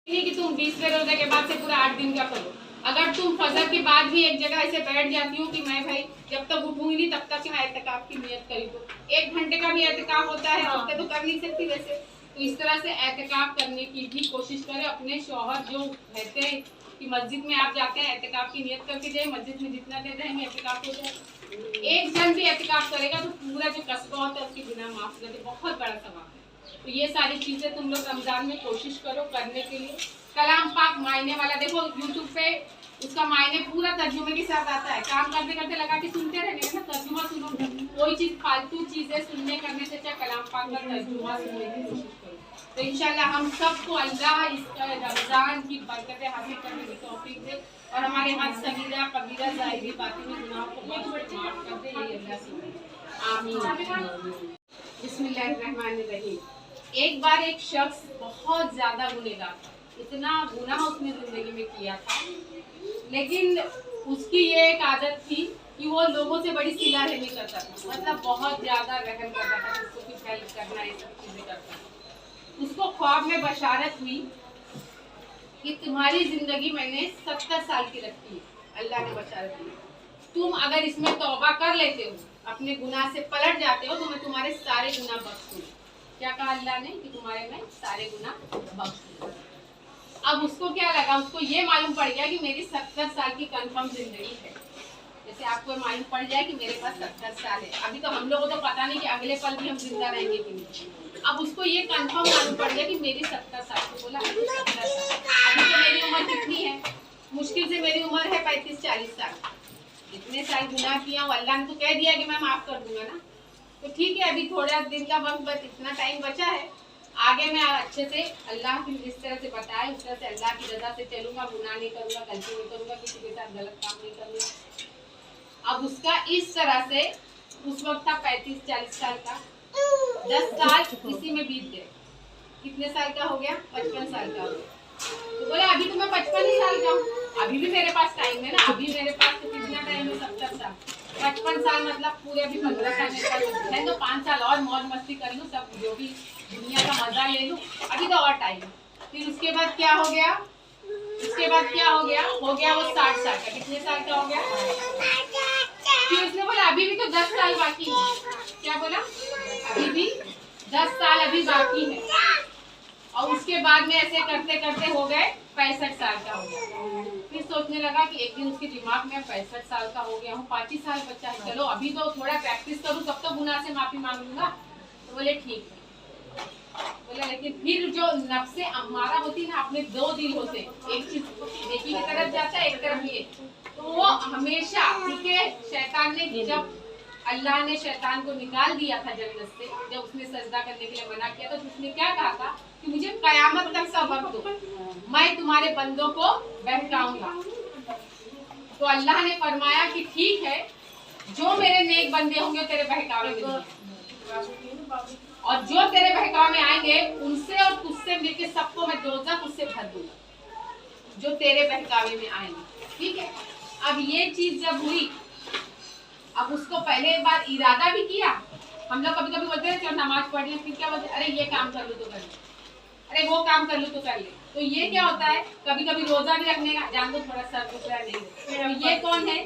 नहीं कि तुम 20वें रोजे के बाद से पूरा 8 दिन का करो। अगर तुम फजर के बाद भी एक जगह ऐसे बैठ जाती हूँ कि मैं भाई जब तक उठूंगी नहीं तब तक मैं एहतिकाफ की नियत करी, तो 1 घंटे का भी एहतिकाफ होता है, हफ्ते तो कर नहीं सकती वैसे। तो इस तरह से एहतिकाफ करने की भी कोशिश करें। अपने शौहर जो कहते हैं कि मस्जिद में आप जाते हैं एहतिकाफ की नियत करके जाए, मस्जिद में जितना देर रहेंगे एहतिकाफ हो जाए। एक जन भी एहतिकाफ करेगा तो पूरा जो कस्बा होता है उसकी गुनाह माफ कर दे, बहुत बड़ा सवाब है। तो ये सारी चीजें तुम लोग रमजान में कोशिश करो करने के लिए। कलाम पाक मायने वाला देखो यूट्यूब पे, उसका मायने पूरा तर्जुमे के साथ आता है। काम करते करते लगा के सुनते रहने ना, तर्जुमा सुनो। कोई चीज फालतू चीजें सुनने करने से चाहे कलाम पाक का तर्जुमा सुनने की कोशिश करो। तो इंशाल्लाह हम सबको अल्लाह इस रमजान की बरकतें हासिल करने की तौफीक दे और हमारे हर सगीरा कबीरा ज़ाहिरी बातिनी गुनाहों को माफ कर दे। यही अल्लाह से आमीन। बिस्मिल्लाहिर्रहमानिर्रहीम। एक बार एक शख्स बहुत ज्यादा गुनहगार था, इतना गुनाह उसने जिंदगी में किया था, लेकिन उसकी ये एक आदत थी कि वो लोगों से बड़ी सिला रहमी करता था, मतलब बहुत ज्यादा रहम करता था, उसको कुछ हेल्प करना ये सब चीजें करता था। उसको ख्वाब में बशारत हुई कि तुम्हारी जिंदगी मैंने 70 साल की रखी है। अल्लाह ने बशारत दी, तुम अगर इसमें तौबा कर लेते हो, अपने गुनाह से पलट जाते हो, तो मैं तुम्हारे सारे गुनाह बख्श दूंगा। क्या कहा अल्लाह ने कि तुम्हारे मैं सारे गुनाह बख्श दूंगा। अब उसको क्या लगा, उसको ये मालूम पड़ गया कि मेरी 70 साल की कंफर्म जिंदगी है। जैसे आपको मालूम पड़ जाए कि मेरे पास 70 साल है, अभी तो हम लोगों को तो पता नहीं कि अगले पल भी हम जिंदा रहेंगे कि नहीं। अब उसको ये कंफर्म मालूम पड़ गया कि मेरी 70 साल को बोला 70 साल, अभी तो मेरी उम्र कितनी है, मुश्किल से मेरी उम्र है 35-40 साल। इतने साल गुनाह किया, अल्लाह ने तो कह दिया कि मैं माफ कर दूंगा ना, तो ठीक है अभी थोड़ा दिन का वक्त बस इतना टाइम बचा है, आगे मैं अच्छे से अल्लाह की जिस तरह से बताए उस तरह से अल्लाह की रजा से चलूंगा, गुनाह नहीं करूंगा, गलती नहीं करूंगा, किसी के साथ गलत काम नहीं करूंगा। अब उसका इस तरह से उस वक्त था 35-40 साल का, 10 साल इसी में बीत गए। कितने साल का हो गया? 55 साल का हो गया। तो बोले अभी तो मैं 55 साल का हूँ, अभी भी मेरे पास टाइम है ना, अभी मेरे पास तो कितना टाइम है? 70 साल। 55 साल मतलब पूरे अभी 15 साल मेरे पास है, तो 5 साल और मौज मस्ती कर लूँ, सब जो भी दुनिया का मजा ले लूँ, अभी तो और टाइम है। फिर उसके बाद क्या हो गया? उसके बाद क्या हो गया? हो गया वो 60 साल का। कितने साल का हो गया? फिर उसने बोला अभी भी तो 10 साल बाकी है। क्या बोला? अभी भी 10 साल अभी बाकी है। और उसके बाद में ऐसे करते करते हो गए 65 साल का हो गया। फिर सोचने लगा कि एक दिन उसके दिमाग में 65 साल का हो गया हूँ, 5 ही साल बच्चा है, चलो अभी तो थोड़ा प्रैक्टिस करूँ तब तो गुनाह से माफी मांग लूंगा। तो बोले ठीक है। बोला लेकिन फिर जो नफ्से अम्मारा होती ना, अपने 2 दिल होते, एक चीज नेकी की तरफ जाता है, एक तरफ ये, तो वो हमेशा, क्योंकि शैतान ने जब अल्लाह ने शैतान को निकाल दिया था जन्नत से, जब उसने सजदा करने के लिए मना किया था, तो उसने क्या कहा था कि मुझे कयामत तक का वक्त दो, मैं तुम्हारे बंदों को बहकाऊंगा। तो अल्लाह ने फरमाया कि ठीक है, जो मेरे नेक बंदे होंगे तेरे बहकावे में जाएंगे, और जो तेरे बहकावे में आएंगे उनसे और तुझसे मिलके सबको मैं दोज़ख उससे भर दूंगा, जो तेरे बहकावे में आएंगे। ठीक है, अब ये चीज जब हुई, अब उसको पहले एक बार इरादा भी किया। हम लोग कभी कभी बोलते हैं चलो नमाज पढ़ लें, फिर क्या बोलते हैं अरे ये काम कर लो तो कर ले, अरे वो काम कर लो तो कर ले। तो ये क्या होता है, कभी कभी रोजा भी रखने का जान दो, थोड़ा सर दुखरा नहीं, तो ये कौन है?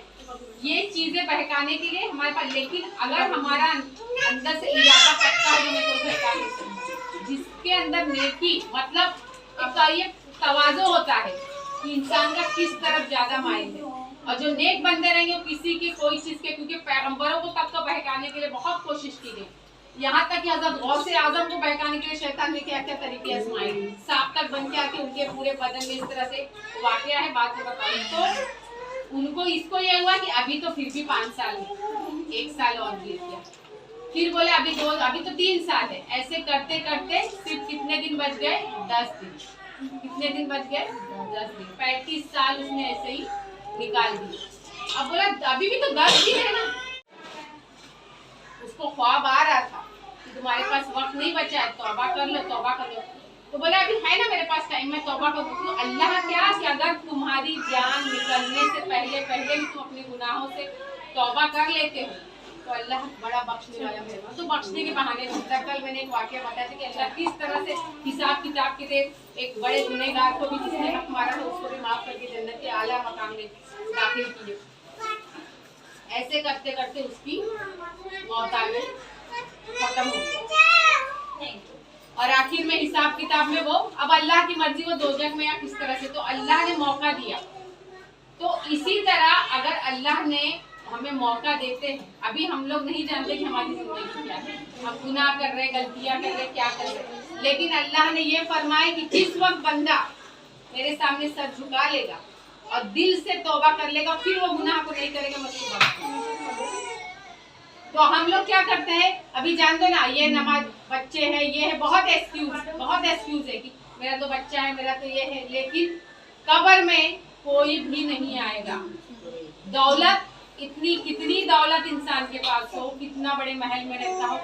ये चीजें बहकाने के लिए हमारे पास। लेकिन अगर हमारा अंदर से इरादा पक्का है, मैं कोई बहकाने, जिसके अंदर नेकी मतलब आपका ये तवाज़ो होता है कि इंसान का किस तरफ ज्यादा माइल है, और जो नेक बंदे रहेंगे किसी की कोई चीज के, क्योंकि पैगंबरों को तब तो बहकाने के लिए बहुत कोशिश की गई, यहाँ तक कि हज़रत गौसे आजम को बहकाने के लिए शैतान ने क्या क्या तरीके आजमाए, सांप तक बन के आके उनके पूरे बदन में इस तरह से वाकया है, बात में बताऊं तो उनको इसको ये हुआ कि अभी तो फिर भी 5 साल है, 1 साल और बीत गया, फिर बोले अभी 2, अभी तो 3 साल है। ऐसे करते करते सिर्फ कितने दिन बच गए? 10 दिन। कितने दिन बच गए? 10 दिन। 35 साल उसने ऐसे ही निकाल दी। अब बोला अभी भी तो 10 दिन है ना। उसको ख्वाब आ रहा था कि तुम्हारे पास वक्त नहीं बचा है, तौबा कर लो, तौबा कर लो। तो बोला अभी है ना मेरे पास टाइम, मैं तौबा कर दूँ। तो अल्लाह क्या कि अगर तुम्हारी जान निकलने से पहले पहले भी तुम अपने गुनाहों से तौबा कर लेते हो, तो अल्लाह बड़ा बख्शने वाला है। तो बख्शने के बहाने कल मैंने एक वाकया बताया था कि अल्लाह किस तरह से हिसाब किताब के दे, एक बड़े गुनहगार को भी जिसने हक मारा था उसको भी माफ करके जन्नत के आला मकाम में दाखिल किए। ऐसे करते करते उसकी मौत आ गई, खत्म हो गई, और आखिर में हिसाब किताब में वो अब अल्लाह की मर्जी वो दोजख में या किस तरह से, तो अल्लाह ने मौका दिया। तो इसी तरह अगर अल्लाह ने हमें मौका देते हैं, अभी हम लोग नहीं जानते कि हमारी जिंदगी क्या है, हम गुनाह कर रहे, गलतियां कर रहे, क्या कर रहे, लेकिन अल्लाह ने ये फरमाया कि जिस वक्त बंदा मेरे सामने सर झुका लेगा और दिल से तौबा कर लेगा, फिर वो गुनाह को नहीं करेगा, मतलब तो हम लोग क्या करते हैं, अभी जान दो ना, ये नमाज बच्चे हैं, ये है, बहुत एक्सक्यूज है कि मेरा तो बच्चा है, मेरा तो ये है, लेकिन कब्र में कोई भी नहीं आएगा। दौलत इतनी कितनी दौलत इंसान के पास हो, कितना बड़े महल में रहता हो,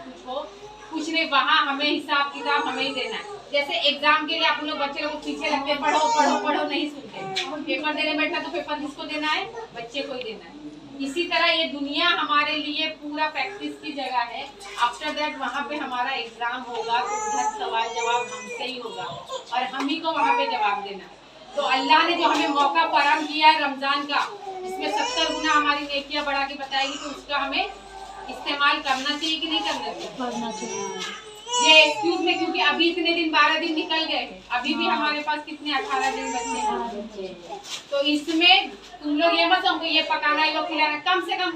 कुछ नहीं, वहाँ हमें हिसाब किताब हमें ही देना है। जैसे एग्जाम के लिए आप लोग बच्चे लोग पीछे लगते पढ़ो पढ़ो पढ़ो, नहीं सुनते, पेपर देने बैठा तो पेपर किसको देना है, बच्चे को ही देना है। इसी तरह ये दुनिया हमारे लिए पूरा प्रैक्टिस की जगह है। आफ्टर दैट वहाँ पे हमारा एग्जाम होगा, तो उधर सवाल जवाब हमसे ही होगा और हम ही को वहाँ पे जवाब देना है। तो अल्लाह ने जो हमें मौका फराहम किया है रमजान का, इसमें 70 गुना हमारी नेकियां बढ़ा के बताएगी, तो उसका हमें इस्तेमाल करना चाहिए कि नहीं करना चाहिए। ये एक्सक्यूज में, क्योंकि अभी इतने दिन 12 दिन निकल गए हैं, अभी भी हमारे पास कितने 18 दिन बचे हैं, तो इसमें तुम लोग ये मत समझो ये पकाना ये लोग खिलाना, कम से कम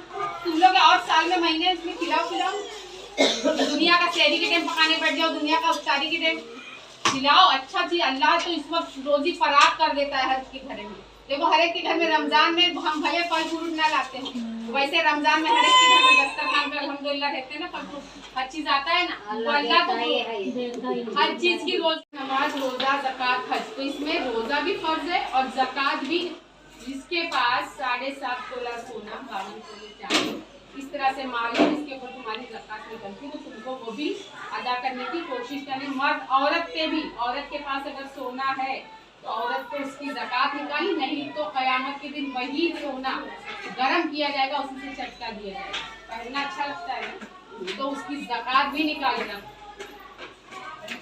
तुम लोग और साल में महीने इसमें खिलाओ दुनिया का सहरी के टाइम पकाने बैठ जाओ, दुनिया का इफ्तारी के टाइम खिलाओ, अच्छा चीज। अल्लाह तो इस वक्त रोजी फराग कर देता है हर के घर में। देखो हर एक के घर में रमजान में हम भले फल फ्रूट ना लाते हैं, वैसे रमजान में हर एक के घर में दस्तरखान पे अल्हम्दुलिल्लाह रहते हैं ना, फल फ्रूट हर चीज आता है ना, तो अल्लाह तो हर चीज की रोज नमाज, रोजा, ज़कात, हज, तो इसमें रोजा भी फर्ज है और ज़कात भी। जिसके पास 7.5 तोला सोना, 52 तोले चांदी इस तरह से माल है, इसके ऊपर तुम्हारी ज़कात निकलती, तो तुमको वो भी अदा करने की कोशिश करनी। मर्द औरत पे भी, औरत के पास अगर सोना है तो औरत को उसकी ज़कात निकाली, नहीं तो क़यामत के दिन वही सोना गरम किया जाएगा, उसी से चटका दिया जाएगा। पहनना अच्छा लगता है ना, तो उसकी ज़कात भी निकालना।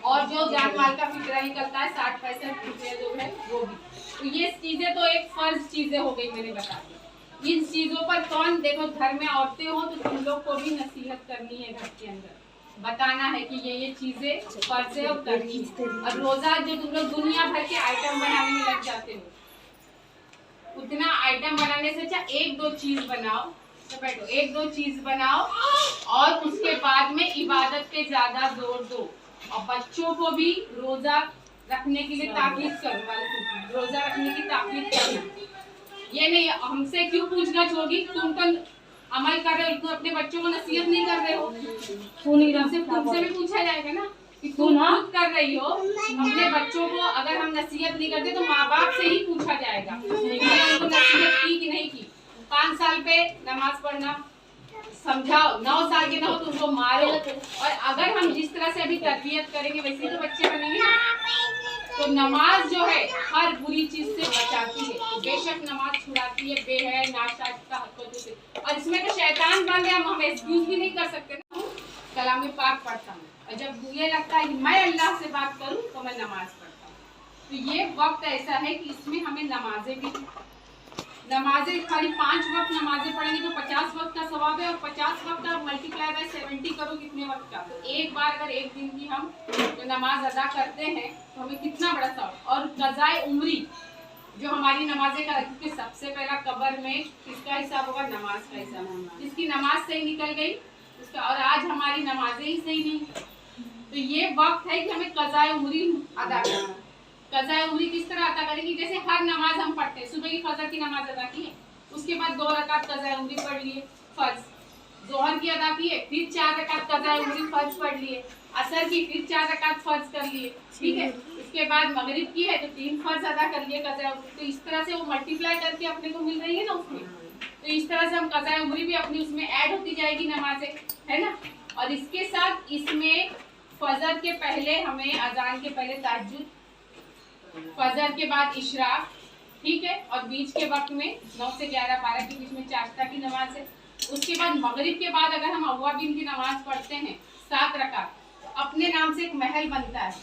और जो जान माल का फिक्रा निकलता है 60-65 रुपये जो है वो भी। तो ये चीजें तो एक फर्ज चीजें हो गई, मैंने बता दी। इन चीजों पर कौन, देखो घर में औरतें हो तो तुम लोग को भी नसीहत करनी है, घर के अंदर बताना है कि ये चीजें फर्ज है और करनी है। और रोजा जो तुम लोग दुनिया भर के आइटम बनाने में लग जाते हो, उतना आइटम बनाने से अच्छा 1-2 चीज बनाओ, तो बैठो 1-2 चीज बनाओ और उसके बाद में इबादत पे ज्यादा जोर दो। और बच्चों को भी रोजा रखने के लिए ताकीद करो, रोजा रखने की ताकीद करो। ये नहीं हमसे क्यों पूछना होगी, तुम तो अमल कर रहे हो, तुम अपने बच्चों को नसीहत नहीं कर रहे हो, तुमसे भी पूछा जाएगा ना कि तुम खुद कर रही हो। अपने बच्चों को अगर हम नसीहत नहीं करते तो माँ बाप से ही पूछा जाएगा उनको नसीहत की कि नहीं की। 5 साल पे नमाज पढ़ना समझाओ, 9 साल के ना हो तो उनको मारो। और अगर हम जिस तरह से अभी तरबियत करेंगे वैसे तो बच्चे बनेंगे ना। तो नमाज जो है हर बुरी चीज से बचाती है, बेशक नमाज छुड़ाती है बेहया नाशाइस्ता हरकतों से। और इसमें तो शैतान बन गया, हम एक्सक्यूज भी नहीं कर सकते ना। कलाम पाक पढ़ता हूँ और जब मुझे लगता है कि मैं अल्लाह से बात करूँ तो मैं नमाज पढ़ता हूँ। तो ये वक्त ऐसा है कि इसमें हमें नमाजें खाली 5 वक्त नमाजें पढ़ेंगे तो 50 वक्त का सवाब है, और 50 वक्त का मल्टीप्लाई बाय 70 करो कितने वक्त का। तो एक बार अगर एक दिन की हम तो नमाज अदा करते हैं तो हमें कितना बड़ा सवाब। और कज़ाए उम्री जो हमारी नमाजें का, क्योंकि सबसे पहला कब्र में किसका हिसाब होगा, नमाज का हिसाब। जिसकी नमाज सही निकल गई उसका, और आज हमारी नमाजें ही सही नहीं, तो ये वक्त है कि हमें कज़ाए उम्री अदा करना। कज़ाए उम्री किस तरह अदा करेंगे, जैसे हर नमाज हम पढ़ते हैं, सुबह की फजर की नमाज अदा की है, उसके बाद 2 रकात कज़ाए उम्री पढ़ लिए फर्ज, जोहर की अदा की है, फिर 4 रकात कज़ाए उम्री फर्ज पढ़ लिए, असर की फिर 4 रकात फर्ज कर लिए, ठीक है। उसके बाद मगरिब की है तो 3 फर्ज अदा कर लिए कज़ाए उम्री। तो इस तरह से वो मल्टीप्लाई करके अपने को मिल रही है ना उसमें। तो इस तरह से हम कज़ाए उम्री भी अपनी उसमें ऐड होती जाएगी नमाजें, है ना। और इसके साथ इसमें फजर के पहले हमें अजान के पहले तहज्जुद, फजर के बाद इशराक, ठीक है। और बीच के वक्त में 9 से 11-12 के बीच में चाश्ता की नमाज है। उसके बाद मगरिब के बाद अगर हम अव्वाबीन की नमाज पढ़ते हैं 7 रकात, अपने नाम से एक महल बनता है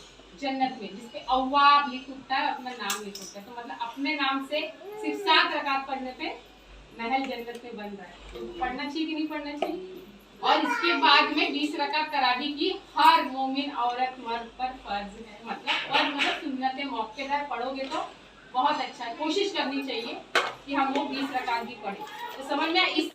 जन्नत में, जिसपे अव्वाब लिख उठता है, अपना नाम लिख उठता है। तो मतलब अपने नाम से सिर्फ 7 रकात पढ़ने पे महल जन्नत में बन रहा है। तो पढ़ना चाहिए कि नहीं पढ़ना चाहिए? और इसके बाद में 20 रकात तरावी की हर मोमिन औरत मर्द पर फर्ज है। मतलब सुन्नत मौकेदार पढ़ोगे तो बहुत अच्छा है। कोशिश करनी चाहिए कि हम वो 20 रकात भी पढ़ें। तो समझ में इस